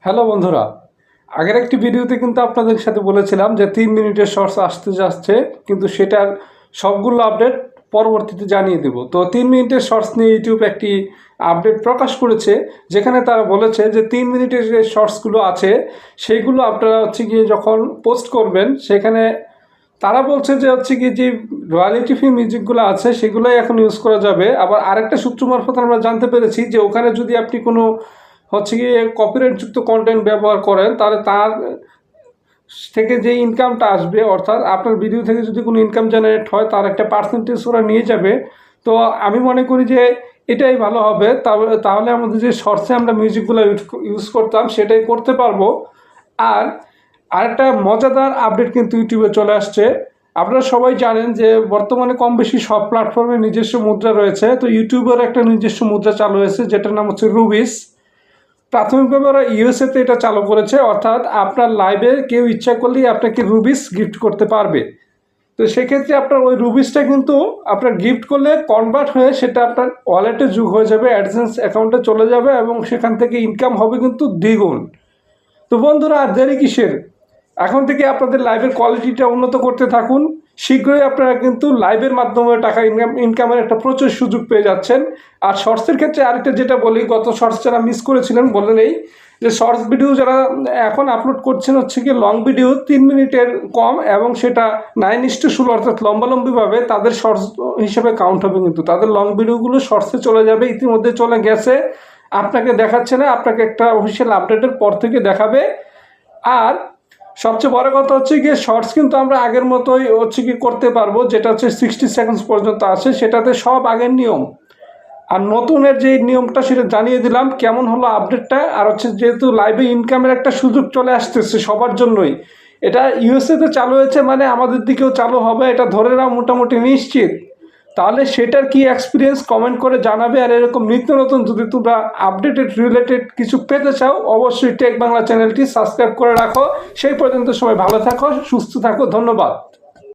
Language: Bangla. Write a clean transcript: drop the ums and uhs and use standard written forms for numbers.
হ্যালো বন্ধুরা, আগের একটি ভিডিওতে কিন্তু আপনাদের সাথে বলেছিলাম যে 3 মিনিটের শর্টস আসতে যাচ্ছে, কিন্তু সেটার সবগুলো আপডেট পরবর্তীতে জানিয়ে দেব। তো 3 মিনিটের শর্টস নিয়ে ইউটিউব একটি আপডেট প্রকাশ করেছে, যেখানে তারা বলেছে যে 3 মিনিটের যে শর্টসগুলো আছে সেইগুলো আপনারা গিয়ে যখন পোস্ট করবেন, সেখানে তারা বলছে যে গিয়ে যে রয়্যালিটি ফ্রি মিউজিকগুলো আছে সেগুলোই এখন ইউজ করা যাবে। আবার আরেকটা সূত্র মারফত আমরা জানতে পেরেছি যে ওখানে যদি আপনি কোনো গিয়ে কপিরাইটযুক্ত কন্টেন্ট ব্যবহার করেন, তাহলে তার থেকে যে ইনকামটা আসবে, অর্থাৎ আপনার ভিডিও থেকে যদি কোনো ইনকাম জেনারেট হয় তার একটা পার্সেন্টেজ ওরা নিয়ে যাবে। তো আমি মনে করি যে এটাই ভালো হবে। তাহলে আমাদের যে শর্টসে আমরা মিউজিকগুলো ইউজ করতাম সেটাই করতে পারবো। আর আরেকটা মজাদার আপডেট কিন্তু ইউটিউবে চলে আসছে। আপনারা সবাই জানেন যে বর্তমানে কম বেশি সব প্ল্যাটফর্মে নিজস্ব মুদ্রা রয়েছে। তো ইউটিউবের একটা নিজস্ব মুদ্রা চালু হয়েছে, যেটার নাম হচ্ছে রুবিস। প্রাথমিকভাবে ওরা ইউএসএতে এটা চালু করেছে, অর্থাৎ আপনার লাইভে কেউ ইচ্ছা করলেই আপনাকে রুবিস গিফট করতে পারবে। তো সেক্ষেত্রে আপনার ওই রুবিসটা কিন্তু আপনার গিফট করলে কনভার্ট হয়ে সেটা আপনার ওয়ালেটে যোগ হয়ে যাবে, অ্যাডসেন্স অ্যাকাউন্টে চলে যাবে এবং সেখান থেকে ইনকাম হবে কিন্তু দ্বিগুণ। তো বন্ধুরা, আর দেরি কিসের? এখন থেকে আপনাদের লাইভের কোয়ালিটিটা উন্নত করতে থাকুন। শীঘ্রই আপনারা কিন্তু লাইভের মাধ্যমে টাকা ইনকামের একটা প্রচুর সুযোগ পেয়ে যাচ্ছেন। আর শর্টসের ক্ষেত্রে আরেকটা যেটা বলি, গত শর্টস যারা মিস করেছিলেন বলে নেই যে শর্টস ভিডিও যারা এখন আপলোড করছেন কি লং ভিডিও 3 মিনিটের কম এবং সেটা 9:16, অর্থাৎ লম্বালম্বিভাবে তাদের শর্টস হিসেবে কাউন্ট হবে, কিন্তু তাদের লং ভিডিওগুলো শর্টসে চলে যাবে, ইতিমধ্যে চলে গেছে। আপনাকে দেখাচ্ছে না, আপনাকে একটা অফিসিয়াল আপডেটের পর থেকে দেখাবে। আর সবচেয়ে বড় কথা গিয়ে শর্টস কিন্তু আমরা আগের মতোই কি করতে পারবো, যেটা 60 সেকেন্ডস পর্যন্ত আছে, সেটাতে সব আগের নিয়ম। আর নতুনের যে নিয়মটা সেটা জানিয়ে দিলাম কেমন হলো আপডেটটা। আর যেহেতু লাইভে ইনকামের একটা সুযোগ চলে আসতেছে সবার জন্যই, এটা ইউএসএতে চালু হয়েছে, মানে আমাদের দিকেও চালু হবে, এটা ধরে নাও মোটামুটি নিশ্চিত। তাহলে সেটার কি এক্সপিরিয়েন্স কমেন্ট করে জানাবে। আর এরকম নিত্য নতুন যদি তোমরা আপডেটেড রিলেটেড কিছু পেতে চাও, অবশ্যই টেক বাংলা চ্যানেলটি সাবস্ক্রাইব করে রাখো। সেই পর্যন্ত সবাই ভালো থাকো, সুস্থ থাকো, ধন্যবাদ।